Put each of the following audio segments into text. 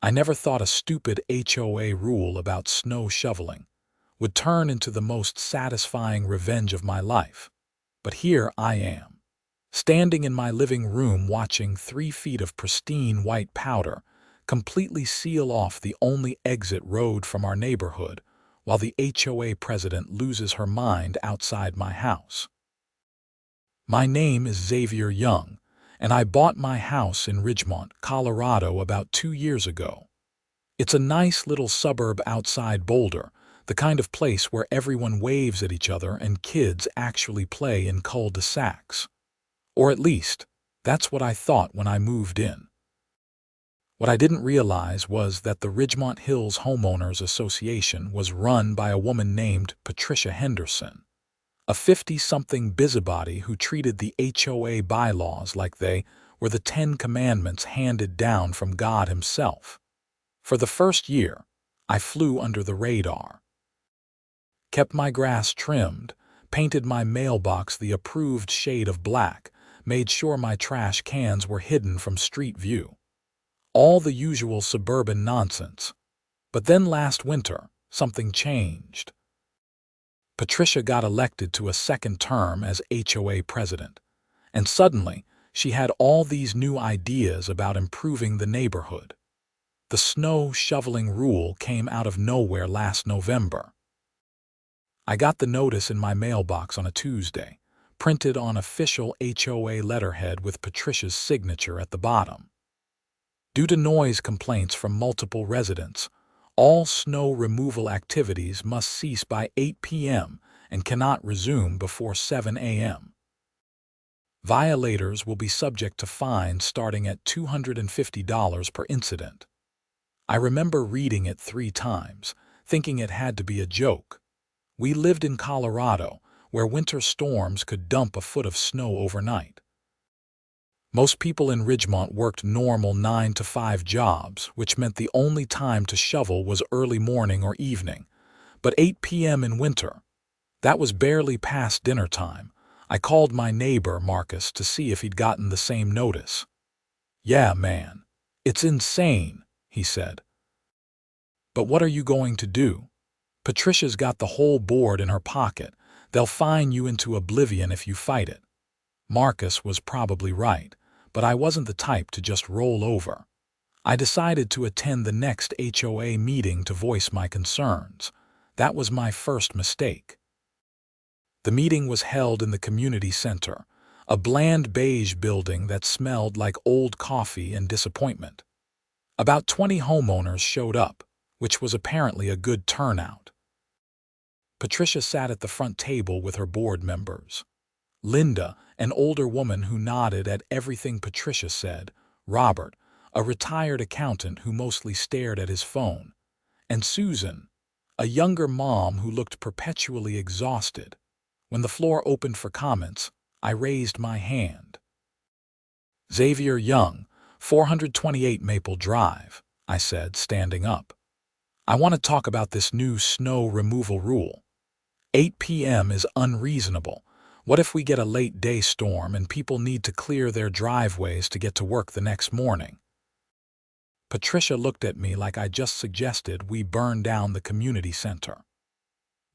I never thought a stupid HOA rule about snow shoveling would turn into the most satisfying revenge of my life. But here I am, standing in my living room watching 3 feet of pristine white powder completely seal off the only exit road from our neighborhood, while the HOA president loses her mind outside my house. My name is Xavier Young, and I bought my house in Ridgemont, Colorado about 2 years ago. It's a nice little suburb outside Boulder, the kind of place where everyone waves at each other and kids actually play in cul-de-sacs. Or at least, that's what I thought when I moved in. What I didn't realize was that the Ridgemont Hills Homeowners Association was run by a woman named Patricia Henderson, a 50-something busybody who treated the HOA bylaws like they were the 10 Commandments handed down from God himself. For the first year, I flew under the radar. Kept my grass trimmed, painted my mailbox the approved shade of black, made sure my trash cans were hidden from street view. All the usual suburban nonsense. But then last winter, something changed. Patricia got elected to a second term as HOA president, and suddenly she had all these new ideas about improving the neighborhood. The snow shoveling rule came out of nowhere last November. I got the notice in my mailbox on a Tuesday, printed on official HOA letterhead with Patricia's signature at the bottom. Due to noise complaints from multiple residents, all snow removal activities must cease by 8 p.m. and cannot resume before 7 a.m. Violators will be subject to fines starting at $250 per incident. I remember reading it 3 times, thinking it had to be a joke. We lived in Colorado, where winter storms could dump a foot of snow overnight. Most people in Ridgemont worked normal 9-to-5 jobs, which meant the only time to shovel was early morning or evening. But 8 p.m. in winter, that was barely past dinner time. I called my neighbor, Marcus, to see if he'd gotten the same notice. "Yeah, man, it's insane," he said. "But what are you going to do? Patricia's got the whole board in her pocket. They'll fine you into oblivion if you fight it." Marcus was probably right, but I wasn't the type to just roll over. I decided to attend the next HOA meeting to voice my concerns. That was my first mistake. The meeting was held in the community center, a bland beige building that smelled like old coffee and disappointment. About 20 homeowners showed up, which was apparently a good turnout. Patricia sat at the front table with her board members. Linda, an older woman who nodded at everything Patricia said, Robert, a retired accountant who mostly stared at his phone, and Susan, a younger mom who looked perpetually exhausted. When the floor opened for comments, I raised my hand. "Xavier Young, 428 Maple Drive," I said, standing up. "I want to talk about this new snow removal rule. 8 p.m. is unreasonable. What if we get a late day storm and people need to clear their driveways to get to work the next morning?" Patricia looked at me like I just suggested we burn down the community center.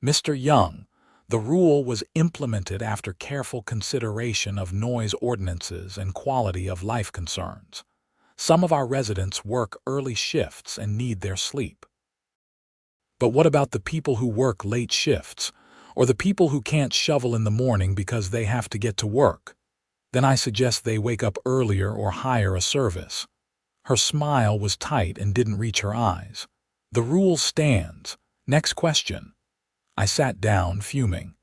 "Mr. Young, the rule was implemented after careful consideration of noise ordinances and quality of life concerns. Some of our residents work early shifts and need their sleep." "But what about the people who work late shifts, or the people who can't shovel in the morning because they have to get to work? Then I suggest they wake up earlier or hire a service." Her smile was tight and didn't reach her eyes. "The rule stands. Next question." I sat down, fuming.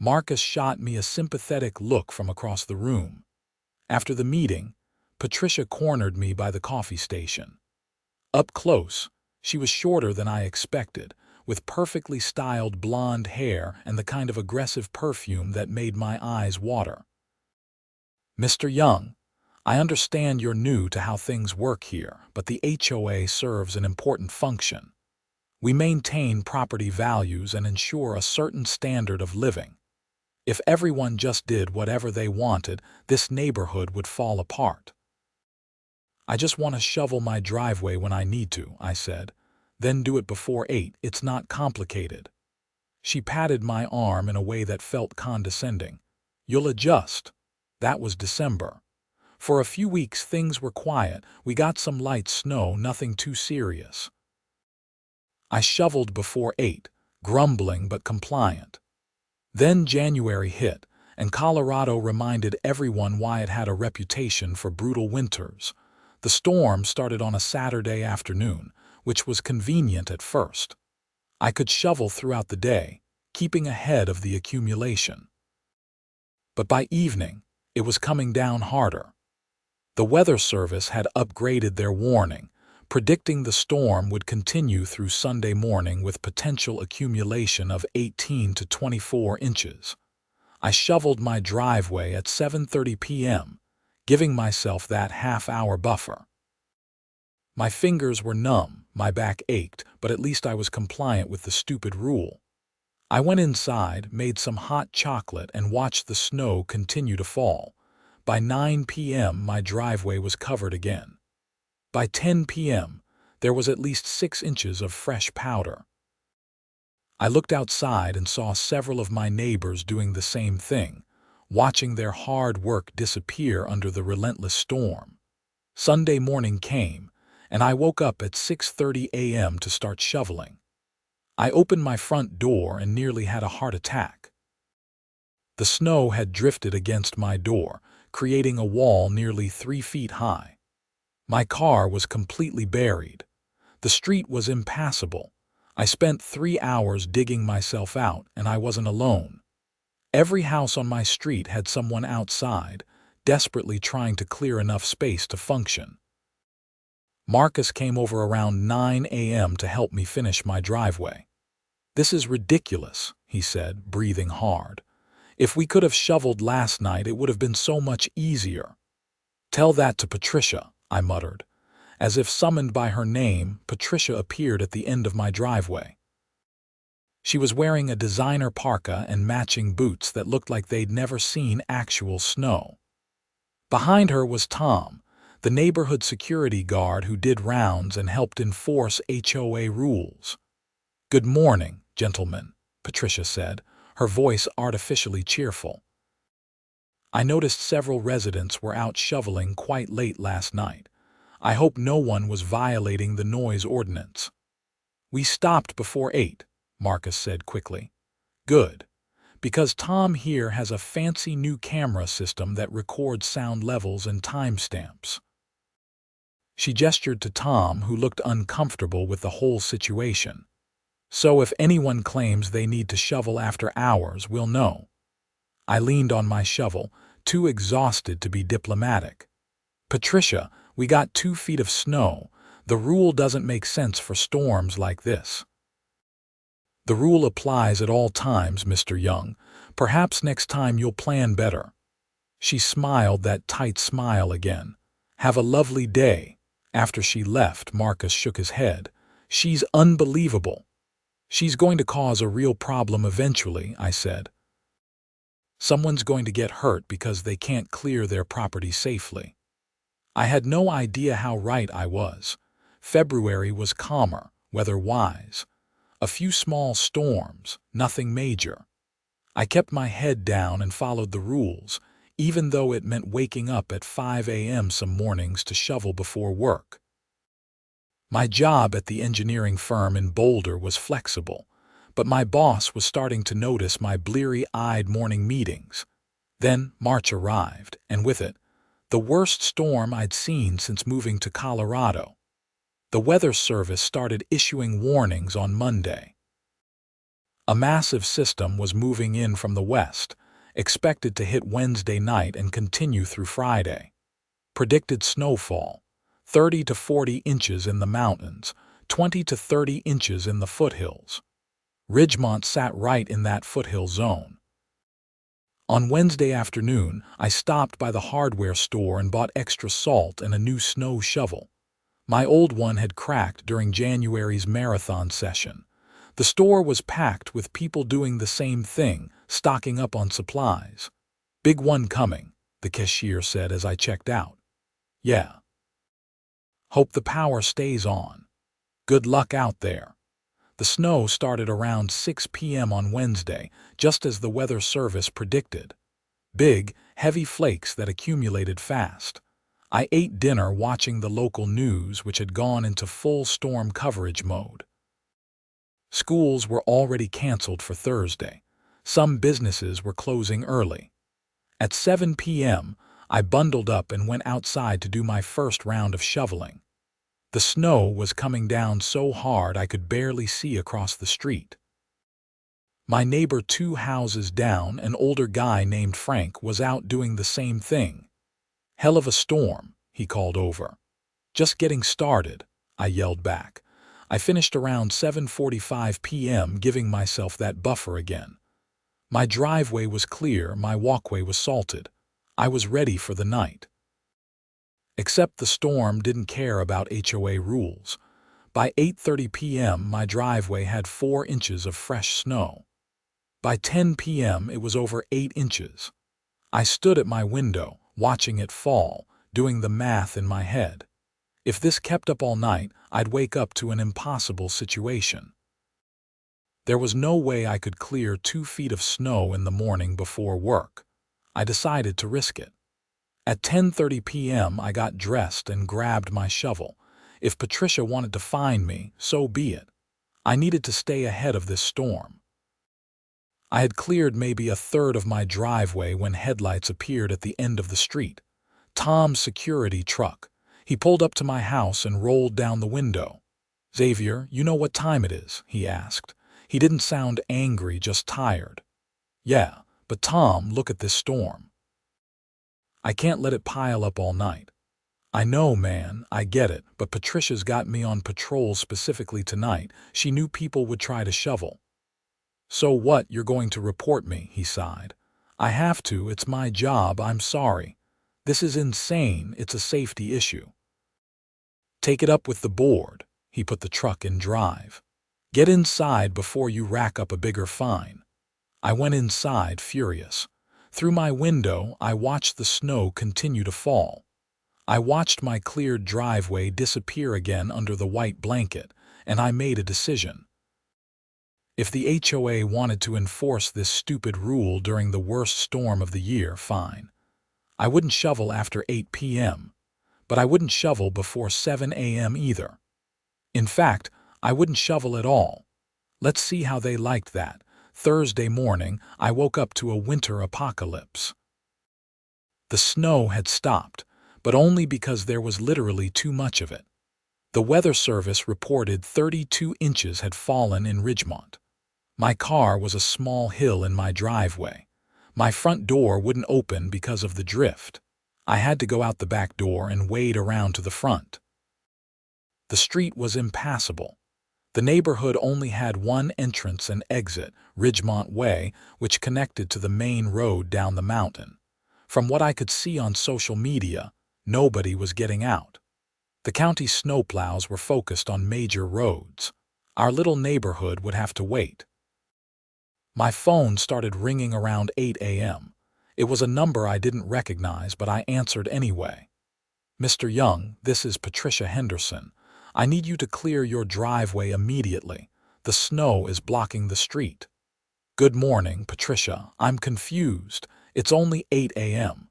Marcus shot me a sympathetic look from across the room. After the meeting, Patricia cornered me by the coffee station. Up close, she was shorter than I expected, with perfectly styled blonde hair and the kind of aggressive perfume that made my eyes water. "Mr. Young, I understand you're new to how things work here, but the HOA serves an important function. We maintain property values and ensure a certain standard of living. If everyone just did whatever they wanted, this neighborhood would fall apart." I just want to shovel my driveway when I need to, I said. Then do it before 8. It's not complicated. She patted my arm in a way that felt condescending. You'll adjust. That was December. For a few weeks things were quiet. We got some light snow, nothing too serious. I shoveled before 8, grumbling but compliant. Then January hit, and Colorado reminded everyone why it had a reputation for brutal winters. The storm started on a Saturday afternoon, which was convenient at first. I could shovel throughout the day, keeping ahead of the accumulation. But by evening, it was coming down harder. The Weather Service had upgraded their warning, predicting the storm would continue through Sunday morning with potential accumulation of 18 to 24 inches. I shoveled my driveway at 7:30 p.m., giving myself that half-hour buffer. My fingers were numb, my back ached, but at least I was compliant with the stupid rule. I went inside, made some hot chocolate, and watched the snow continue to fall. By 9 p.m., my driveway was covered again. By 10 p.m., there was at least 6 inches of fresh powder. I looked outside and saw several of my neighbors doing the same thing, watching their hard work disappear under the relentless storm. Sunday morning came, and I woke up at 6:30 a.m. to start shoveling. I opened my front door and nearly had a heart attack. The snow had drifted against my door, creating a wall nearly 3 feet high. My car was completely buried. The street was impassable. I spent 3 hours digging myself out, and I wasn't alone. Every house on my street had someone outside, desperately trying to clear enough space to function. Marcus came over around 9 a.m. to help me finish my driveway. "This is ridiculous," he said, breathing hard. "If we could have shoveled last night, it would have been so much easier." "Tell that to Patricia," I muttered. As if summoned by her name, Patricia appeared at the end of my driveway. She was wearing a designer parka and matching boots that looked like they'd never seen actual snow. Behind her was Tom, the neighborhood security guard who did rounds and helped enforce HOA rules. "Good morning, gentlemen," Patricia said, her voice artificially cheerful. "I noticed several residents were out shoveling quite late last night. I hope no one was violating the noise ordinance." "We stopped before 8, Marcus said quickly. "Good, because Tom here has a fancy new camera system that records sound levels and timestamps." She gestured to Tom, who looked uncomfortable with the whole situation. "So if anyone claims they need to shovel after hours, we'll know." I leaned on my shovel, too exhausted to be diplomatic. "Patricia, we got 2 feet of snow. The rule doesn't make sense for storms like this." "The rule applies at all times, Mr. Young. Perhaps next time you'll plan better." She smiled that tight smile again. "Have a lovely day." After she left, Marcus shook his head. "She's unbelievable." "She's going to cause a real problem eventually," I said. "Someone's going to get hurt because they can't clear their property safely." I had no idea how right I was. February was calmer, weather-wise. A few small storms, nothing major. I kept my head down and followed the rules, even though it meant waking up at 5 a.m. some mornings to shovel before work. My job at the engineering firm in Boulder was flexible, but my boss was starting to notice my bleary-eyed morning meetings. Then March arrived, and with it, the worst storm I'd seen since moving to Colorado. The Weather Service started issuing warnings on Monday. A massive system was moving in from the west, expected to hit Wednesday night and continue through Friday. Predicted snowfall: 30 to 40 inches in the mountains, 20 to 30 inches in the foothills. Ridgemont sat right in that foothill zone. On Wednesday afternoon, I stopped by the hardware store and bought extra salt and a new snow shovel. My old one had cracked during January's marathon session. The store was packed with people doing the same thing, stocking up on supplies. "Big one coming," the cashier said as I checked out. "Yeah." Hope the power stays on. Good luck out there. The snow started around 6 p.m. on Wednesday, just as the weather service predicted. Big, heavy flakes that accumulated fast. I ate dinner watching the local news, which had gone into full storm coverage mode. Schools were already canceled for Thursday. Some businesses were closing early. At 7 p.m., I bundled up and went outside to do my first round of shoveling. The snow was coming down so hard I could barely see across the street. My neighbor 2 houses down, an older guy named Frank, was out doing the same thing. "Hell of a storm," he called over. "Just getting started," I yelled back. I finished around 7:45 p.m., giving myself that buffer again. My driveway was clear, my walkway was salted. I was ready for the night. Except the storm didn't care about HOA rules. By 8:30 p.m., my driveway had 4 inches of fresh snow. By 10 p.m., it was over 8 inches. I stood at my window, watching it fall, doing the math in my head. If this kept up all night, I'd wake up to an impossible situation. There was no way I could clear 2 feet of snow in the morning before work. I decided to risk it. At 10:30 p.m., I got dressed and grabbed my shovel. If Patricia wanted to find me, so be it. I needed to stay ahead of this storm. I had cleared maybe a third of my driveway when headlights appeared at the end of the street. Tom's security truck. He pulled up to my house and rolled down the window. "Xavier, you know what time it is?" he asked. He didn't sound angry, just tired. "Yeah, but Tom, look at this storm. I can't let it pile up all night." "I know, man, I get it, but Patricia's got me on patrol specifically tonight. She knew people would try to shovel." "So what, you're going to report me?" he sighed. "I have to, it's my job, I'm sorry. This is insane, it's a safety issue." "Take it up with the board." He put the truck in drive. "Get inside before you rack up a bigger fine." I went inside, furious. Through my window, I watched the snow continue to fall. I watched my cleared driveway disappear again under the white blanket, and I made a decision. If the HOA wanted to enforce this stupid rule during the worst storm of the year, fine. I wouldn't shovel after 8 p.m., but I wouldn't shovel before 7 a.m. either. In fact, I wouldn't shovel at all. Let's see how they liked that. Thursday morning, I woke up to a winter apocalypse. The snow had stopped, but only because there was literally too much of it. The weather service reported 32 inches had fallen in Ridgemont. My car was a small hill in my driveway. My front door wouldn't open because of the drift. I had to go out the back door and wade around to the front. The street was impassable. The neighborhood only had one entrance and exit, Ridgemont Way, which connected to the main road down the mountain. From what I could see on social media, nobody was getting out. The county snowplows were focused on major roads. Our little neighborhood would have to wait. My phone started ringing around 8 a.m. It was a number I didn't recognize, but I answered anyway. "Mr. Young, this is Patricia Henderson. I need you to clear your driveway immediately. The snow is blocking the street." "Good morning, Patricia. I'm confused. It's only 8 a.m.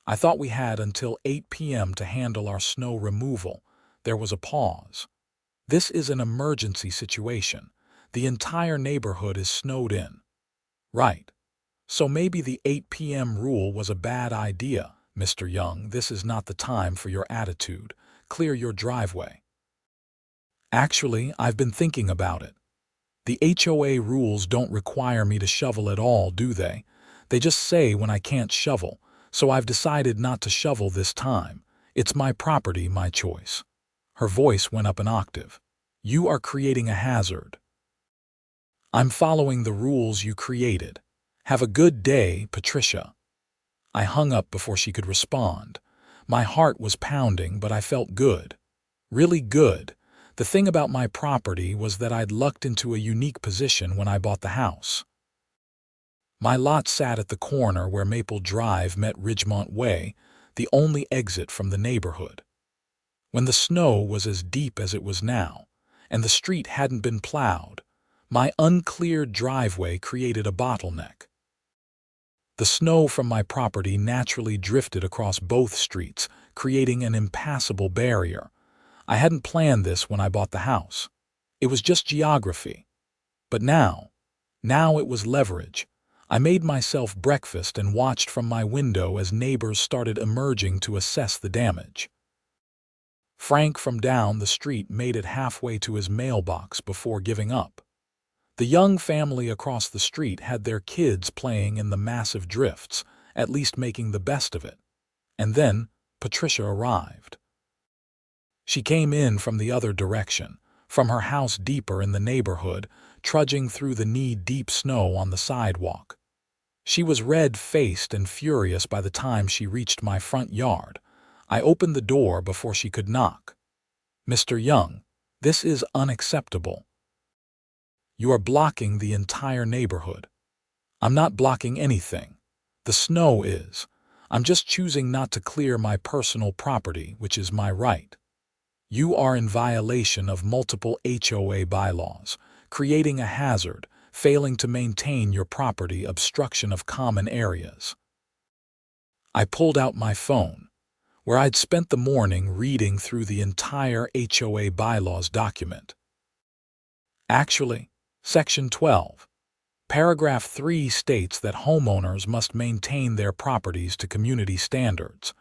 I thought we had until 8 p.m. to handle our snow removal." There was a pause. "This is an emergency situation. The entire neighborhood is snowed in." "Right. So maybe the 8 p.m. rule was a bad idea. Mr. Young, this is not the time for your attitude. Clear your driveway." "Actually, I've been thinking about it. The HOA rules don't require me to shovel at all, do they? They just say when I can't shovel, so I've decided not to shovel this time. It's my property, my choice." Her voice went up an octave. "You are creating a hazard." "I'm following the rules you created. Have a good day, Patricia." I hung up before she could respond. My heart was pounding, but I felt good. Really good. The thing about my property was that I'd lucked into a unique position when I bought the house. My lot sat at the corner where Maple Drive met Ridgemont Way, the only exit from the neighborhood. When the snow was as deep as it was now, and the street hadn't been plowed, my uncleared driveway created a bottleneck. The snow from my property naturally drifted across both streets, creating an impassable barrier. I hadn't planned this when I bought the house. It was just geography. But now it was leverage. I made myself breakfast and watched from my window as neighbors started emerging to assess the damage. Frank from down the street made it halfway to his mailbox before giving up. The Young family across the street had their kids playing in the massive drifts, at least making the best of it. And then Patricia arrived. She came in from the other direction, from her house deeper in the neighborhood, trudging through the knee-deep snow on the sidewalk. She was red-faced and furious by the time she reached my front yard. I opened the door before she could knock. "Mr. Young, this is unacceptable. You are blocking the entire neighborhood." "I'm not blocking anything. The snow is. I'm just choosing not to clear my personal property, which is my right." "You are in violation of multiple HOA bylaws, creating a hazard, failing to maintain your property, obstruction of common areas." I pulled out my phone, where I'd spent the morning reading through the entire HOA bylaws document. Actually, Section 12, Paragraph 3 states that homeowners must maintain their properties to community standards,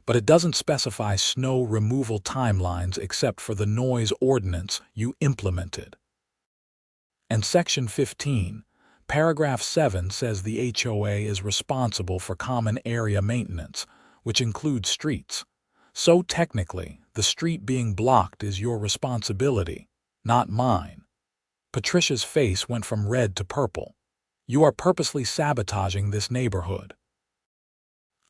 but it doesn't specify snow removal timelines except for the noise ordinance you implemented. And Section 15, Paragraph 7 says the HOA is responsible for common area maintenance, which includes streets. So technically, the street being blocked is your responsibility, not mine. Patricia's face went from red to purple. "You are purposely sabotaging this neighborhood."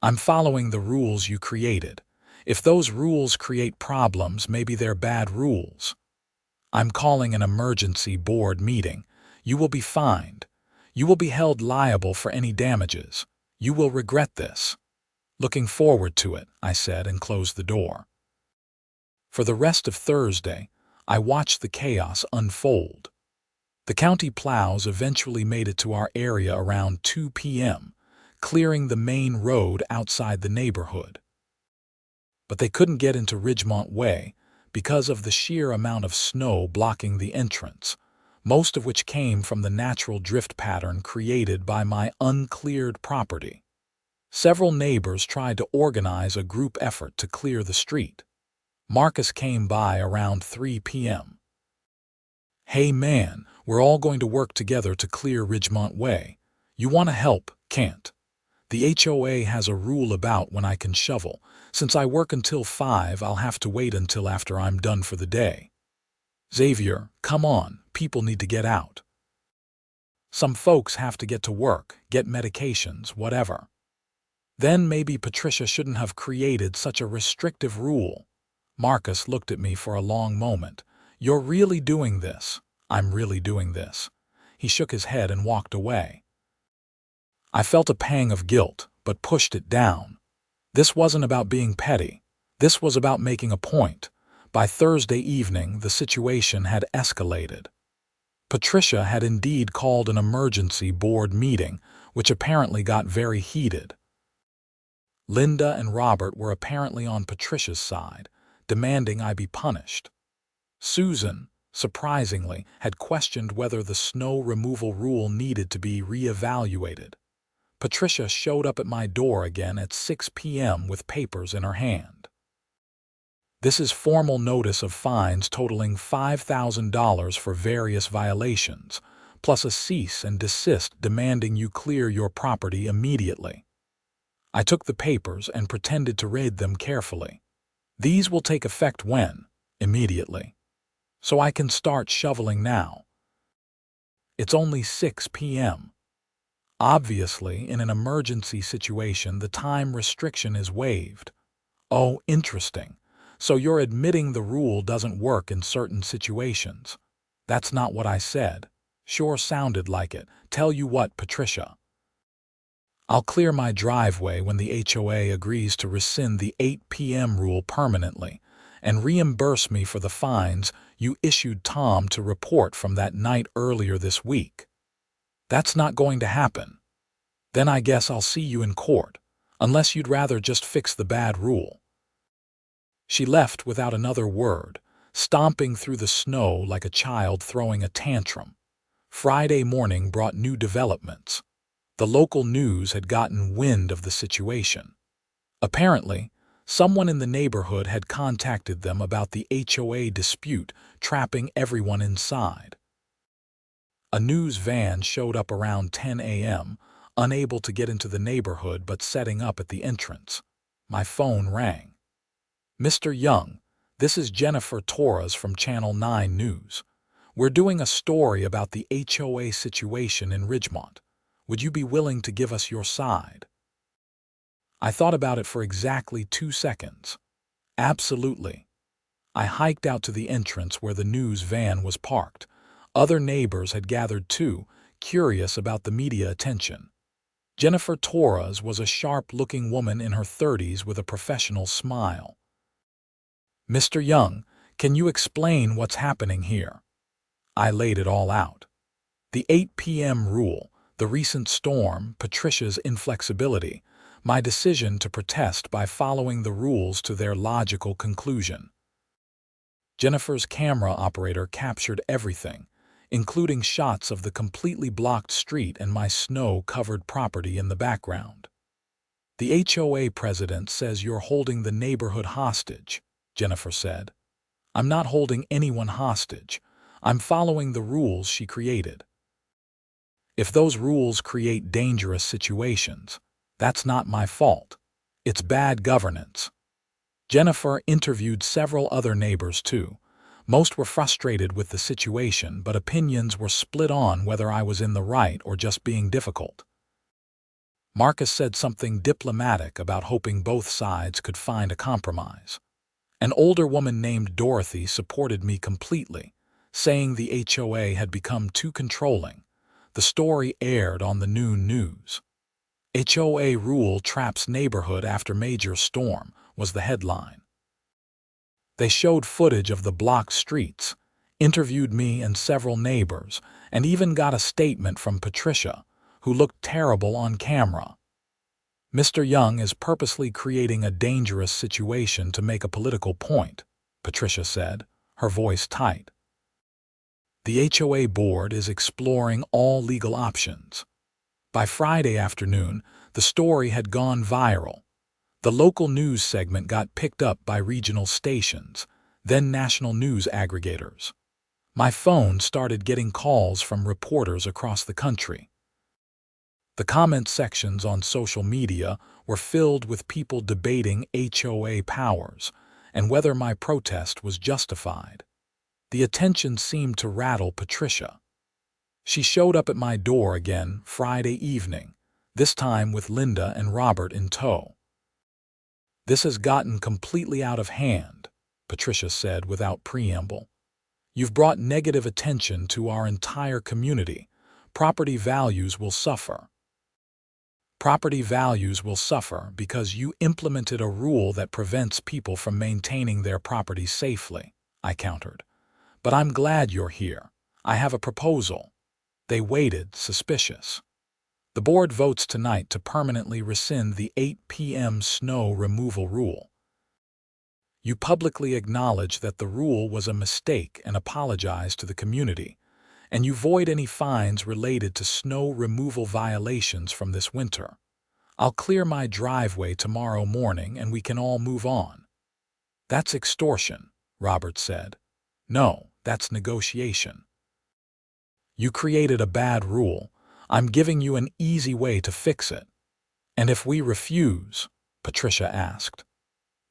"I'm following the rules you created. If those rules create problems, maybe they're bad rules." "I'm calling an emergency board meeting. You will be fined. You will be held liable for any damages. You will regret this." "Looking forward to it," I said and closed the door. For the rest of Thursday, I watched the chaos unfold. The county plows eventually made it to our area around 2 p.m., clearing the main road outside the neighborhood. But they couldn't get into Ridgemont Way because of the sheer amount of snow blocking the entrance, most of which came from the natural drift pattern created by my uncleared property. Several neighbors tried to organize a group effort to clear the street. Marcus came by around 3 p.m. "Hey man, we're all going to work together to clear Ridgemont Way. You want to help, can't? The HOA has a rule about when I can shovel. Since I work until 5, I'll have to wait until after I'm done for the day." "Xavier, come on, people need to get out. Some folks have to get to work, get medications, whatever." "Then maybe Patricia shouldn't have created such a restrictive rule." Marcus looked at me for a long moment. "You're really doing this." "I'm really doing this." He shook his head and walked away. I felt a pang of guilt, but pushed it down. This wasn't about being petty. This was about making a point. By Thursday evening, the situation had escalated. Patricia had indeed called an emergency board meeting, which apparently got very heated. Linda and Robert were apparently on Patricia's side, demanding I be punished. Susan, surprisingly, had questioned whether the snow removal rule needed to be reevaluated. Patricia showed up at my door again at 6 p.m. with papers in her hand. "This is formal notice of fines totaling $5,000 for various violations, plus a cease and desist demanding you clear your property immediately." I took the papers and pretended to read them carefully. "These will take effect when?" "Immediately. So I can start shoveling now." "It's only 6 p.m. Obviously, in an emergency situation, the time restriction is waived." "Oh, interesting. So you're admitting the rule doesn't work in certain situations." "That's not what I said." "Sure sounded like it. Tell you what, Patricia. I'll clear my driveway when the HOA agrees to rescind the 8 p.m. rule permanently, and reimburse me for the fines you issued Tom to report from that night earlier this week. That's not going to happen. Then I guess I'll see you in court, unless you'd rather just fix the bad rule." She left without another word, stomping through the snow like a child throwing a tantrum. Friday morning brought new developments. The local news had gotten wind of the situation. Apparently, someone in the neighborhood had contacted them about the HOA dispute trapping everyone inside. A news van showed up around 10 a.m., unable to get into the neighborhood but setting up at the entrance. My phone rang. "Mr. Young, this is Jennifer Torres from Channel 9 News. We're doing a story about the HOA situation in Ridgemont. Would you be willing to give us your side?" I thought about it for exactly 2 seconds. Absolutely. I hiked out to the entrance where the news van was parked. Other neighbors had gathered too, curious about the media attention. Jennifer Torres was a sharp-looking woman in her 30s with a professional smile. "Mr. Young, can you explain what's happening here?" I laid it all out. The 8 p.m. rule, the recent storm, Patricia's inflexibility, my decision to protest by following the rules to their logical conclusion. Jennifer's camera operator captured everything, including shots of the completely blocked street and my snow-covered property in the background. "The HOA president says you're holding the neighborhood hostage," Jennifer said. "I'm not holding anyone hostage. I'm following the rules she created. If those rules create dangerous situations, that's not my fault. It's bad governance." Jennifer interviewed several other neighbors too. Most were frustrated with the situation, but opinions were split on whether I was in the right or just being difficult. Marcus said something diplomatic about hoping both sides could find a compromise. An older woman named Dorothy supported me completely, saying the HOA had become too controlling. The story aired on the noon news. "HOA rule traps neighborhood after major storm," was the headline. They showed footage of the blocked streets, interviewed me and several neighbors, and even got a statement from Patricia, who looked terrible on camera. "Mr. Young is purposely creating a dangerous situation to make a political point," Patricia said, her voice tight. "The HOA board is exploring all legal options." By Friday afternoon, the story had gone viral. The local news segment got picked up by regional stations, then national news aggregators. My phone started getting calls from reporters across the country. The comment sections on social media were filled with people debating HOA powers and whether my protest was justified. The attention seemed to rattle Patricia. She showed up at my door again Friday evening, this time with Linda and Robert in tow. "This has gotten completely out of hand," Patricia said without preamble. "You've brought negative attention to our entire community. Property values will suffer." "Property values will suffer because you implemented a rule that prevents people from maintaining their property safely," I countered. "But I'm glad you're here. I have a proposal." They waited, suspicious. "The board votes tonight to permanently rescind the 8 p.m. snow removal rule. You publicly acknowledge that the rule was a mistake and apologize to the community, and you void any fines related to snow removal violations from this winter. I'll clear my driveway tomorrow morning and we can all move on." "That's extortion," Robert said. "No, that's negotiation. You created a bad rule. I'm giving you an easy way to fix it." "And if we refuse?" Patricia asked.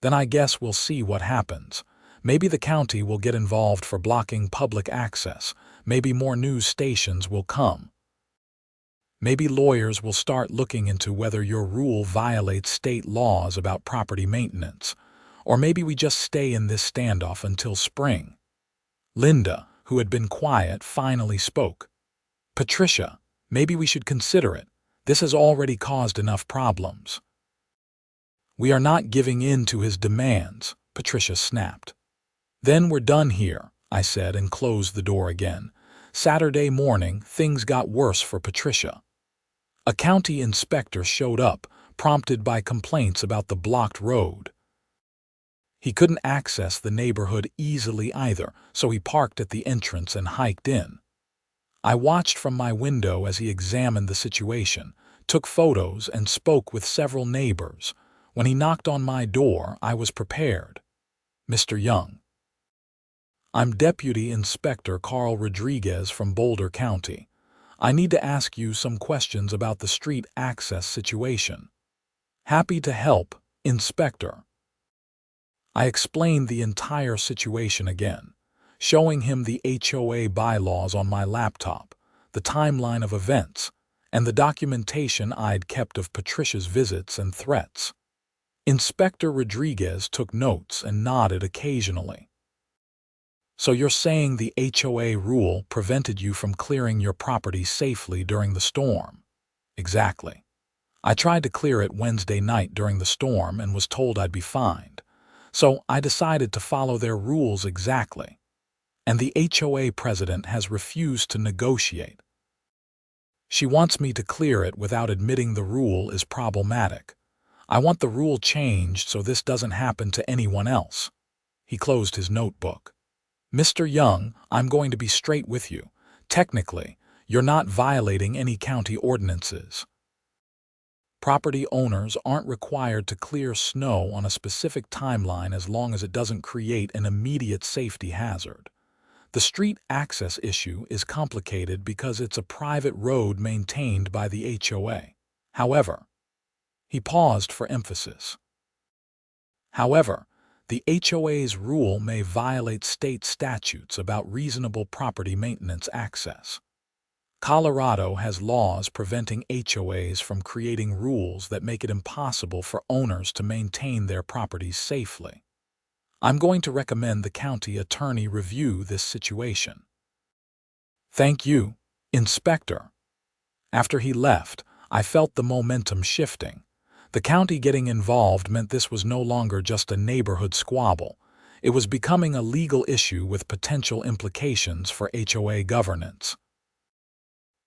"Then I guess we'll see what happens. Maybe the county will get involved for blocking public access. Maybe more news stations will come. Maybe lawyers will start looking into whether your rule violates state laws about property maintenance. Or maybe we just stay in this standoff until spring." Linda, who had been quiet, finally spoke. "Patricia, maybe we should consider it. This has already caused enough problems." "We are not giving in to his demands," Patricia snapped. Then we're done here, I said and closed the door again. Saturday morning, things got worse for Patricia. A county inspector showed up, prompted by complaints about the blocked road. He couldn't access the neighborhood easily either, so he parked at the entrance and hiked in. I watched from my window as he examined the situation, took photos, and spoke with several neighbors. When he knocked on my door, I was prepared. Mr. Young. I'm Deputy Inspector Carl Rodriguez from Boulder County. I need to ask you some questions about the street access situation. Happy to help, Inspector. I explained the entire situation again, showing him the HOA bylaws on my laptop, the timeline of events, and the documentation I'd kept of Patricia's visits and threats. Inspector Rodriguez took notes and nodded occasionally. So you're saying the HOA rule prevented you from clearing your property safely during the storm? Exactly. I tried to clear it Wednesday night during the storm and was told I'd be fined. So I decided to follow their rules exactly. And the HOA president has refused to negotiate. She wants me to clear it without admitting the rule is problematic. I want the rule changed so this doesn't happen to anyone else. He closed his notebook. Mr. Young, I'm going to be straight with you. Technically, you're not violating any county ordinances. Property owners aren't required to clear snow on a specific timeline as long as it doesn't create an immediate safety hazard. The street access issue is complicated because it's a private road maintained by the HOA. However, he paused for emphasis. However, the HOA's rule may violate state statutes about reasonable property maintenance access. Colorado has laws preventing HOAs from creating rules that make it impossible for owners to maintain their properties safely. I'm going to recommend the county attorney review this situation. Thank you, Inspector. After he left, I felt the momentum shifting. The county getting involved meant this was no longer just a neighborhood squabble. It was becoming a legal issue with potential implications for HOA governance.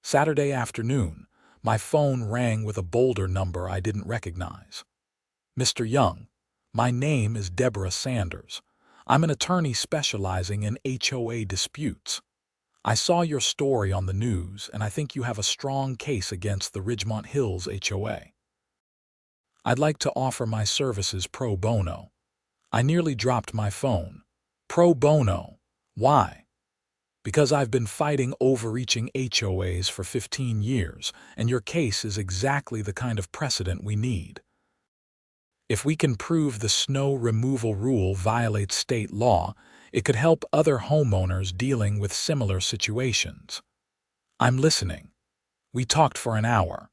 Saturday afternoon, my phone rang with a Boulder number I didn't recognize. Mr. Young, my name is Deborah Sanders. I'm an attorney specializing in HOA disputes. I saw your story on the news, and I think you have a strong case against the Ridgemont Hills HOA. I'd like to offer my services pro bono. I nearly dropped my phone. Pro bono. Why? Because I've been fighting overreaching HOAs for 15 years, and your case is exactly the kind of precedent we need. If we can prove the snow removal rule violates state law, it could help other homeowners dealing with similar situations. I'm listening. We talked for an hour.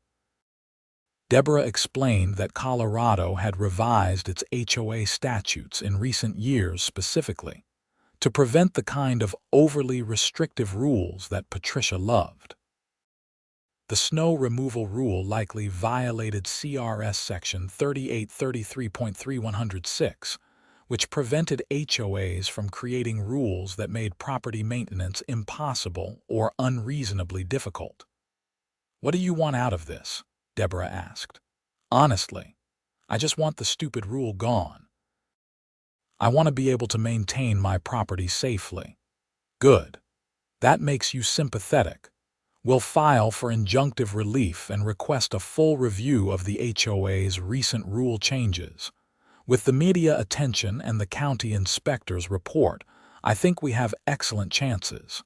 Deborah explained that Colorado had revised its HOA statutes in recent years specifically to prevent the kind of overly restrictive rules that Patricia loved. The snow removal rule likely violated CRS Section 3833.3106, which prevented HOAs from creating rules that made property maintenance impossible or unreasonably difficult. What do you want out of this? Deborah asked. Honestly, I just want the stupid rule gone. I want to be able to maintain my property safely. Good. That makes you sympathetic. We'll file for injunctive relief and request a full review of the HOA's recent rule changes. With the media attention and the county inspector's report, I think we have excellent chances.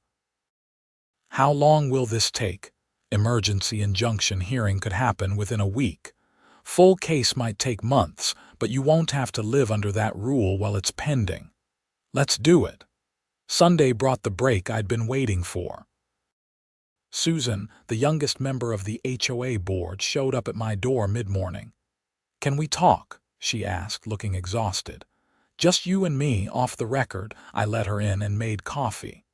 How long will this take? Emergency injunction hearing could happen within a week. Full case might take months, but you won't have to live under that rule while it's pending. Let's do it. Sunday brought the break I'd been waiting for. Susan, the youngest member of the HOA board, showed up at my door mid-morning. Can we talk? She asked, looking exhausted. Just you and me, off the record. I let her in and made coffee.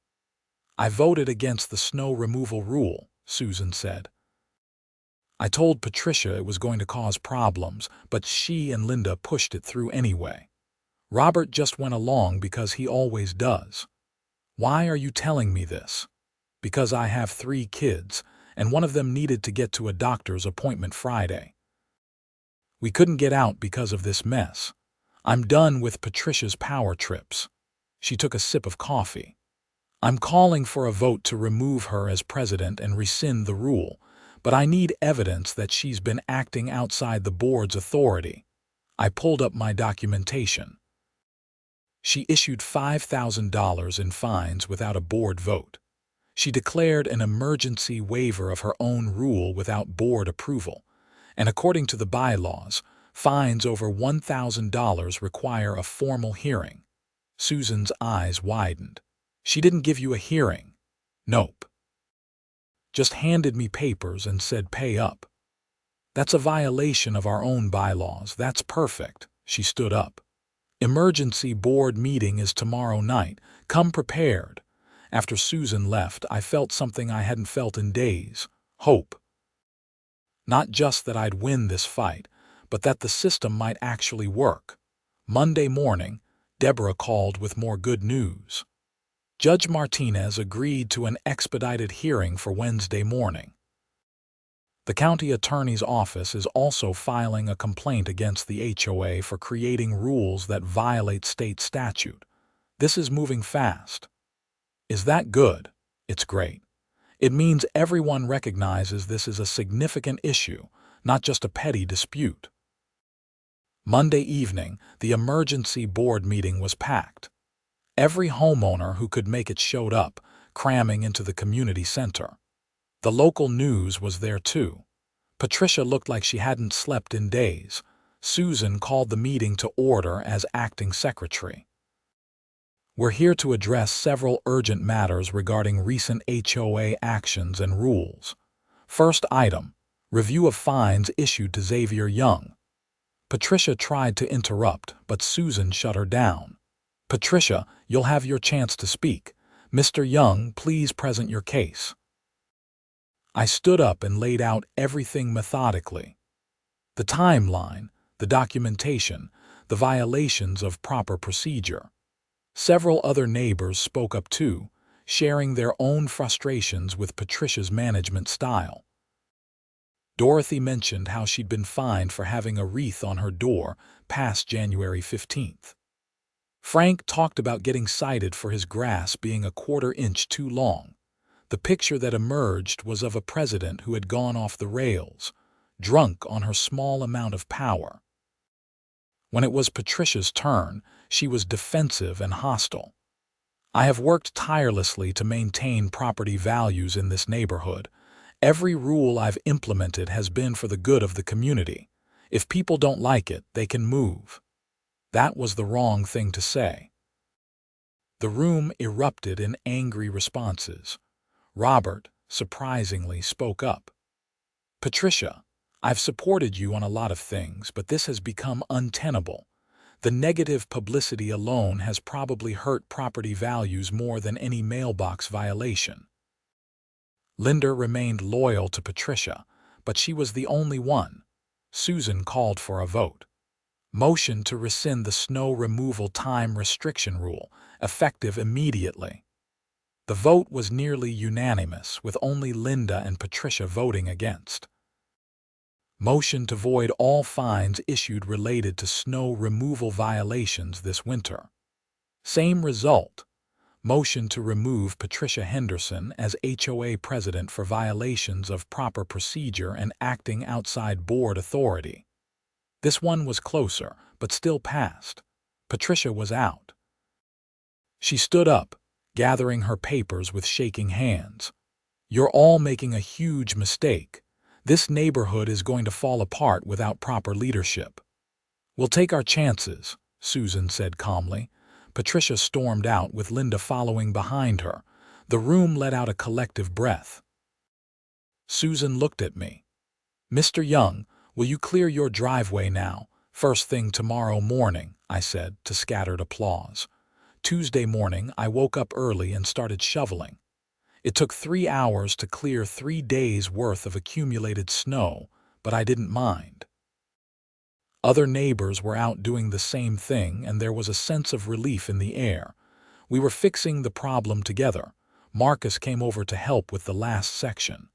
I voted against the snow removal rule, Susan said. I told Patricia it was going to cause problems, but she and Linda pushed it through anyway. Robert just went along because he always does. Why are you telling me this? Because I have 3 kids, and one of them needed to get to a doctor's appointment Friday. We couldn't get out because of this mess. I'm done with Patricia's power trips. She took a sip of coffee. I'm calling for a vote to remove her as president and rescind the rule, but I need evidence that she's been acting outside the board's authority. I pulled up my documentation. She issued $5,000 in fines without a board vote. She declared an emergency waiver of her own rule without board approval, and according to the bylaws, fines over $1,000 require a formal hearing. Susan's eyes widened. She didn't give you a hearing? Nope. Just handed me papers and said pay up. That's a violation of our own bylaws. That's perfect. She stood up. Emergency board meeting is tomorrow night. Come prepared. After Susan left, I felt something I hadn't felt in days. Hope. Not just that I'd win this fight, but that the system might actually work. Monday morning, Deborah called with more good news. Judge Martinez agreed to an expedited hearing for Wednesday morning. The county attorney's office is also filing a complaint against the HOA for creating rules that violate state statute. This is moving fast. Is that good? It's great. It means everyone recognizes this is a significant issue, not just a petty dispute. Monday evening, the emergency board meeting was packed. Every homeowner who could make it showed up, cramming into the community center. The local news was there too. Patricia looked like she hadn't slept in days. Susan called the meeting to order as acting secretary. We're here to address several urgent matters regarding recent HOA actions and rules. First item, review of fines issued to Xavier Young. Patricia tried to interrupt, but Susan shut her down. Patricia, you'll have your chance to speak. Mr. Young, please present your case. I stood up and laid out everything methodically. The timeline, the documentation, the violations of proper procedure. Several other neighbors spoke up too, sharing their own frustrations with Patricia's management style. Dorothy mentioned how she'd been fined for having a wreath on her door past January 15th. Frank talked about getting cited for his grass being a quarter-inch too long. The picture that emerged was of a president who had gone off the rails, drunk on her small amount of power. When it was Patricia's turn, she was defensive and hostile. I have worked tirelessly to maintain property values in this neighborhood. Every rule I've implemented has been for the good of the community. If people don't like it, they can move. That was the wrong thing to say. The room erupted in angry responses. Robert, surprisingly, spoke up. Patricia, I've supported you on a lot of things, but this has become untenable. The negative publicity alone has probably hurt property values more than any mailbox violation. Linda remained loyal to Patricia, but she was the only one. Susan called for a vote. Motion to rescind the snow removal time restriction rule, effective immediately. The vote was nearly unanimous, with only Linda and Patricia voting against. Motion to void all fines issued related to snow removal violations this winter. Same result. Motion to remove Patricia Henderson as HOA president for violations of proper procedure and acting outside board authority. This one was closer, but still passed. Patricia was out. She stood up, gathering her papers with shaking hands. You're all making a huge mistake. This neighborhood is going to fall apart without proper leadership. We'll take our chances, Susan said calmly. Patricia stormed out with Linda following behind her. The room let out a collective breath. Susan looked at me. Mr. Young, will you clear your driveway now? First thing tomorrow morning, I said, to scattered applause. Tuesday morning, I woke up early and started shoveling. It took 3 hours to clear 3 days' worth of accumulated snow, but I didn't mind. Other neighbors were out doing the same thing, and there was a sense of relief in the air. We were fixing the problem together. Marcus came over to help with the last section.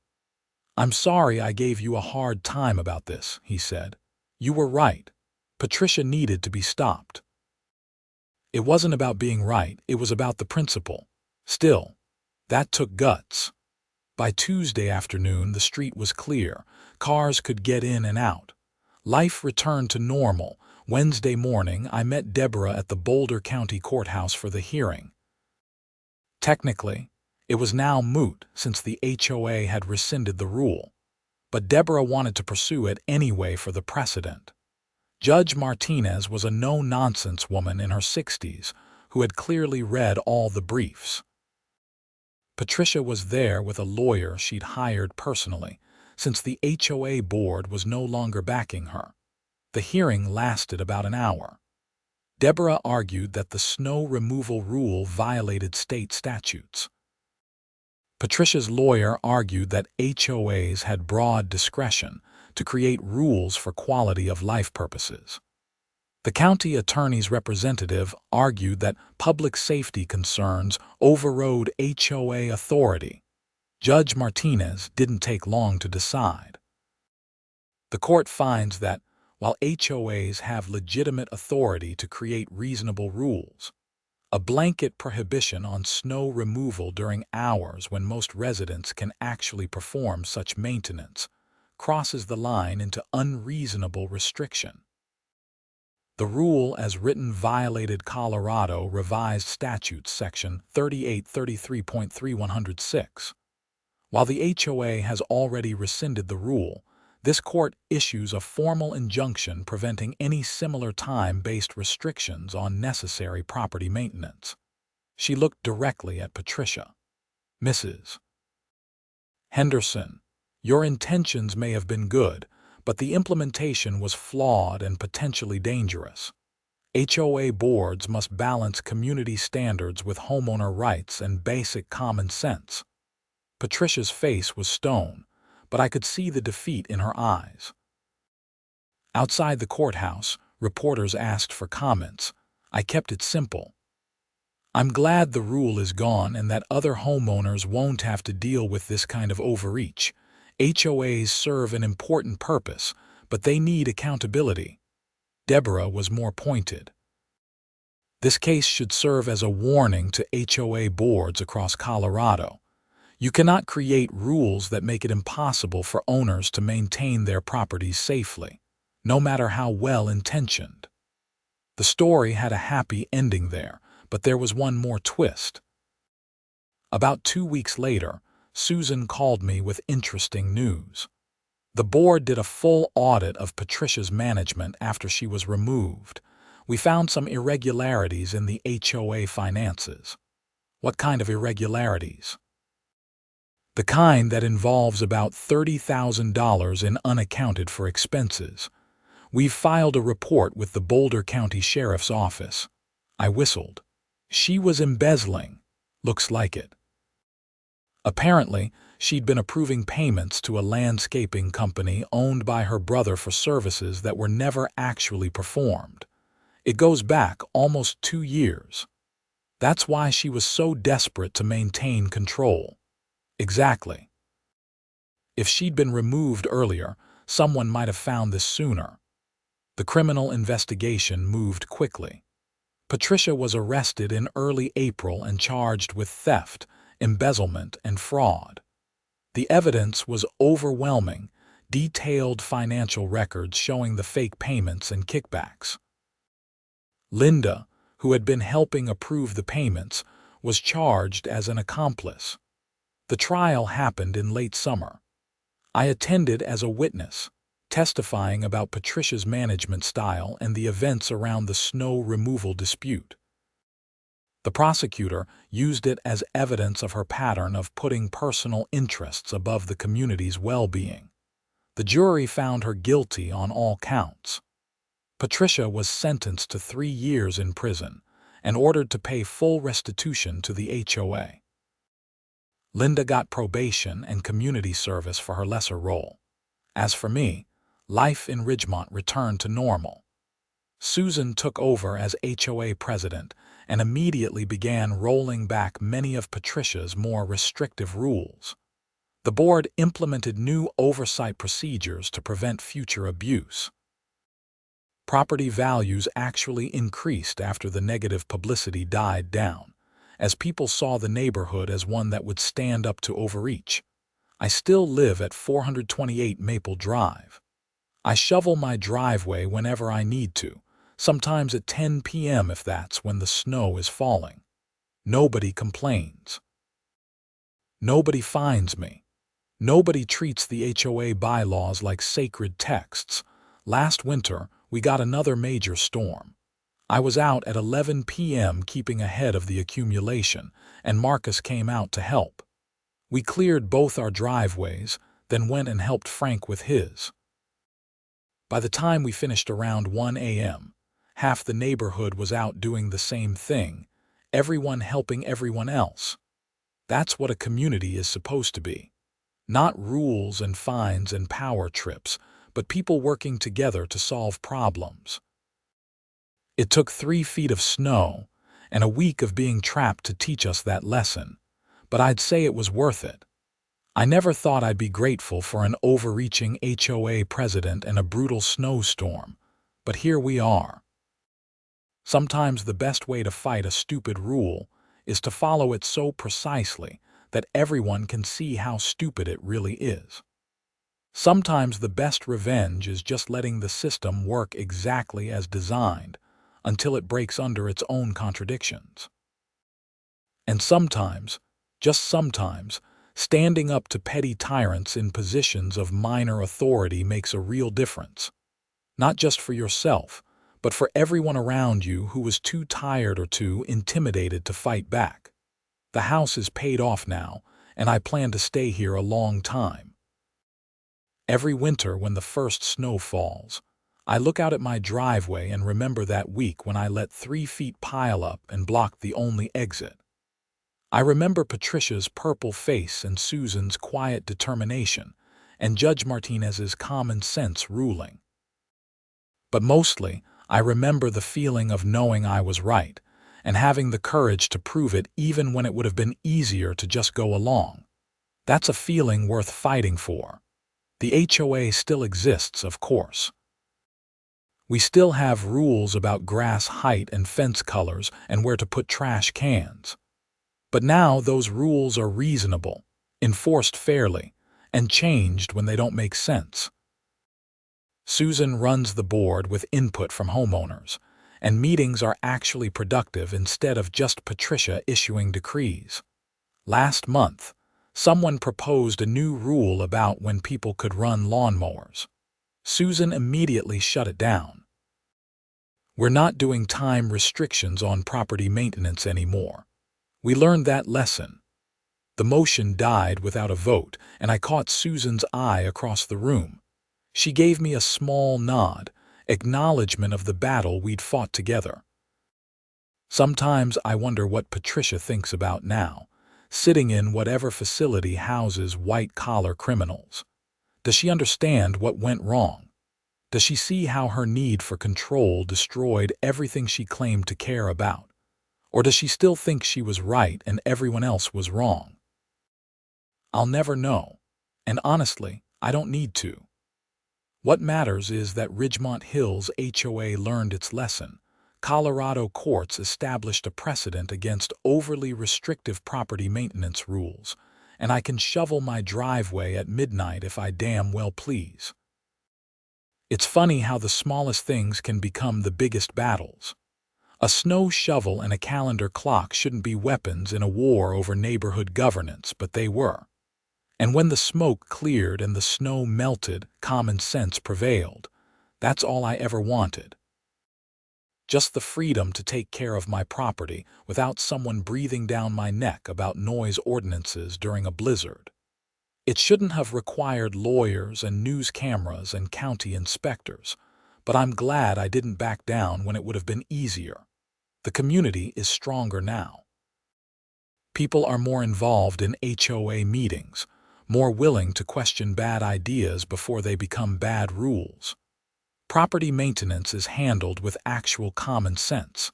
"I'm sorry I gave you a hard time about this," he said. "You were right. Patricia needed to be stopped." It wasn't about being right, it was about the principle. Still, that took guts. By Tuesday afternoon, the street was clear. Cars could get in and out. Life returned to normal. Wednesday morning, I met Deborah at the Boulder County Courthouse for the hearing. Technically, it was now moot since the HOA had rescinded the rule, but Deborah wanted to pursue it anyway for the precedent. Judge Martinez was a no-nonsense woman in her 60s who had clearly read all the briefs. Patricia was there with a lawyer she'd hired personally, since the HOA board was no longer backing her. The hearing lasted about an hour. Deborah argued that the snow removal rule violated state statutes. Patricia's lawyer argued that HOAs had broad discretion to create rules for quality of life purposes. The county attorney's representative argued that public safety concerns overrode HOA authority. Judge Martinez didn't take long to decide. The court finds that, while HOAs have legitimate authority to create reasonable rules, a blanket prohibition on snow removal during hours when most residents can actually perform such maintenance crosses the line into unreasonable restriction. The rule as written violated Colorado Revised Statutes Section 3833.3106. While the HOA has already rescinded the rule, this court issues a formal injunction preventing any similar time-based restrictions on necessary property maintenance. She looked directly at Patricia. "Mrs. Henderson, your intentions may have been good, but the implementation was flawed and potentially dangerous. HOA boards must balance community standards with homeowner rights and basic common sense." Patricia's face was stone, but I could see the defeat in her eyes. Outside the courthouse, reporters asked for comments. I kept it simple. "I'm glad the rule is gone and that other homeowners won't have to deal with this kind of overreach. HOAs serve an important purpose, but they need accountability." Deborah was more pointed. "This case should serve as a warning to HOA boards across Colorado. You cannot create rules that make it impossible for owners to maintain their properties safely, no matter how well-intentioned." The story had a happy ending there, but there was one more twist. About 2 weeks later, Susan called me with interesting news. The board did a full audit of Patricia's management after she was removed. We found some irregularities in the HOA finances. What kind of irregularities? The kind that involves about $30,000 in unaccounted for expenses. We've filed a report with the Boulder County Sheriff's Office. I whistled. She was embezzling. Looks like it. Apparently, she'd been approving payments to a landscaping company owned by her brother for services that were never actually performed. It goes back almost 2 years. That's why she was so desperate to maintain control. Exactly. If she'd been removed earlier, someone might have found this sooner. The criminal investigation moved quickly. Patricia was arrested in early April and charged with theft, embezzlement, and fraud. The evidence was overwhelming, detailed financial records showing the fake payments and kickbacks. Linda, who had been helping approve the payments, was charged as an accomplice. The trial happened in late summer. I attended as a witness, testifying about Patricia's management style and the events around the snow removal dispute. The prosecutor used it as evidence of her pattern of putting personal interests above the community's well-being. The jury found her guilty on all counts. Patricia was sentenced to 3 years in prison and ordered to pay full restitution to the HOA. Linda got probation and community service for her lesser role. As for me, life in Ridgemont returned to normal. Susan took over as HOA president and immediately began rolling back many of Patricia's more restrictive rules. The board implemented new oversight procedures to prevent future abuse. Property values actually increased after the negative publicity died down, as people saw the neighborhood as one that would stand up to overreach. I still live at 428 Maple Drive. I shovel my driveway whenever I need to, sometimes at 10 p.m. if that's when the snow is falling. Nobody complains. Nobody fines me. Nobody treats the HOA bylaws like sacred texts. Last winter, we got another major storm. I was out at 11 p.m. keeping ahead of the accumulation, and Marcus came out to help. We cleared both our driveways, then went and helped Frank with his. By the time we finished around 1 a.m., half the neighborhood was out doing the same thing, everyone helping everyone else. That's what a community is supposed to be. Not rules and fines and power trips, but people working together to solve problems. It took 3 feet of snow and a week of being trapped to teach us that lesson, but I'd say it was worth it. I never thought I'd be grateful for an overreaching HOA president and a brutal snowstorm, but here we are. Sometimes the best way to fight a stupid rule is to follow it so precisely that everyone can see how stupid it really is. Sometimes the best revenge is just letting the system work exactly as designed until it breaks under its own contradictions. And sometimes, just sometimes, standing up to petty tyrants in positions of minor authority makes a real difference. Not just for yourself, but for everyone around you who was too tired or too intimidated to fight back. The house is paid off now, and I plan to stay here a long time. Every winter when the first snow falls, I look out at my driveway and remember that week when I let 3 feet pile up and blocked the only exit. I remember Patricia's purple face and Susan's quiet determination, and Judge Martinez's common sense ruling. But mostly, I remember the feeling of knowing I was right, and having the courage to prove it even when it would have been easier to just go along. That's a feeling worth fighting for. The HOA still exists, of course. We still have rules about grass height and fence colors and where to put trash cans. But now those rules are reasonable, enforced fairly, and changed when they don't make sense. Susan runs the board with input from homeowners, and meetings are actually productive instead of just Patricia issuing decrees. Last month, someone proposed a new rule about when people could run lawnmowers. Susan immediately shut it down. We're not doing time restrictions on property maintenance anymore. We learned that lesson. The motion died without a vote, and I caught Susan's eye across the room. She gave me a small nod, acknowledgement of the battle we'd fought together. Sometimes I wonder what Patricia thinks about now, sitting in whatever facility houses white-collar criminals. Does she understand what went wrong? Does she see how her need for control destroyed everything she claimed to care about? Or does she still think she was right and everyone else was wrong? I'll never know, and honestly, I don't need to. What matters is that Ridgemont Hills HOA learned its lesson. Colorado courts established a precedent against overly restrictive property maintenance rules, and I can shovel my driveway at midnight if I damn well please. It's funny how the smallest things can become the biggest battles. A snow shovel and a calendar clock shouldn't be weapons in a war over neighborhood governance, but they were. And when the smoke cleared and the snow melted, common sense prevailed. That's all I ever wanted. Just the freedom to take care of my property without someone breathing down my neck about noise ordinances during a blizzard. It shouldn't have required lawyers and news cameras and county inspectors, but I'm glad I didn't back down when it would have been easier. The community is stronger now. People are more involved in HOA meetings, more willing to question bad ideas before they become bad rules. Property maintenance is handled with actual common sense.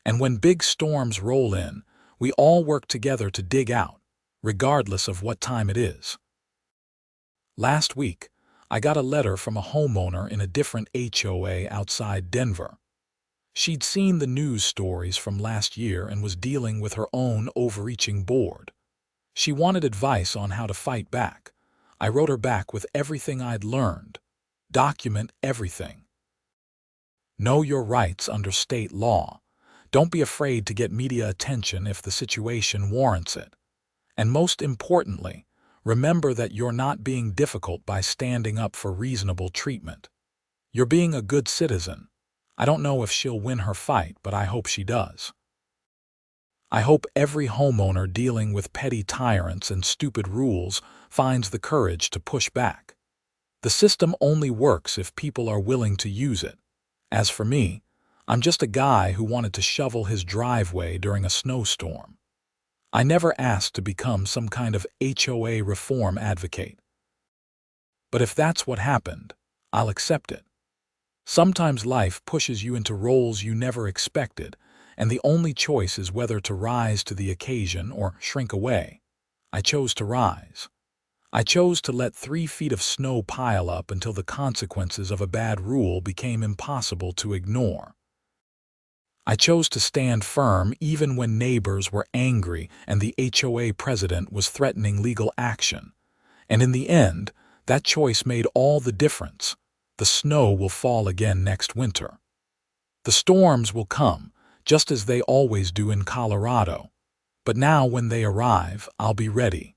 And when big storms roll in, we all work together to dig out, regardless of what time it is. Last week, I got a letter from a homeowner in a different HOA outside Denver. She'd seen the news stories from last year and was dealing with her own overreaching board. She wanted advice on how to fight back. I wrote her back with everything I'd learned. Document everything. Know your rights under state law. Don't be afraid to get media attention if the situation warrants it. And most importantly, remember that you're not being difficult by standing up for reasonable treatment. You're being a good citizen. I don't know if she'll win her fight, but I hope she does. I hope every homeowner dealing with petty tyrants and stupid rules finds the courage to push back. The system only works if people are willing to use it. As for me, I'm just a guy who wanted to shovel his driveway during a snowstorm. I never asked to become some kind of HOA reform advocate. But if that's what happened, I'll accept it. Sometimes life pushes you into roles you never expected, and the only choice is whether to rise to the occasion or shrink away. I chose to rise. I chose to let 3 feet of snow pile up until the consequences of a bad rule became impossible to ignore. I chose to stand firm even when neighbors were angry and the HOA president was threatening legal action. And in the end, that choice made all the difference. The snow will fall again next winter. The storms will come, just as they always do in Colorado. But now when they arrive, I'll be ready.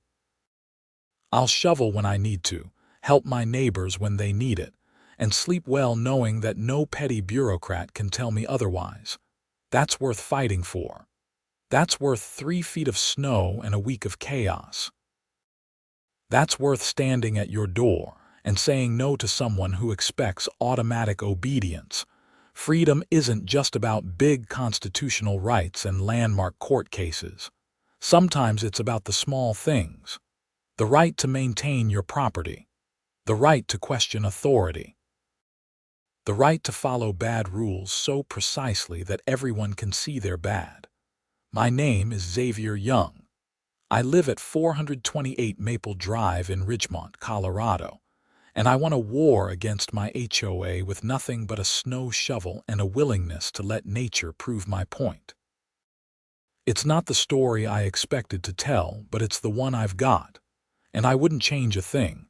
I'll shovel when I need to, help my neighbors when they need it, and sleep well knowing that no petty bureaucrat can tell me otherwise. That's worth fighting for. That's worth 3 feet of snow and a week of chaos. That's worth standing at your door and saying no to someone who expects automatic obedience. Freedom isn't just about big constitutional rights and landmark court cases. Sometimes it's about the small things. The right to maintain your property. The right to question authority. The right to follow bad rules so precisely that everyone can see they're bad. My name is Xavier Young. I live at 428 Maple Drive in Ridgemont, Colorado, and I won a war against my HOA with nothing but a snow shovel and a willingness to let nature prove my point. It's not the story I expected to tell, but it's the one I've got, and I wouldn't change a thing.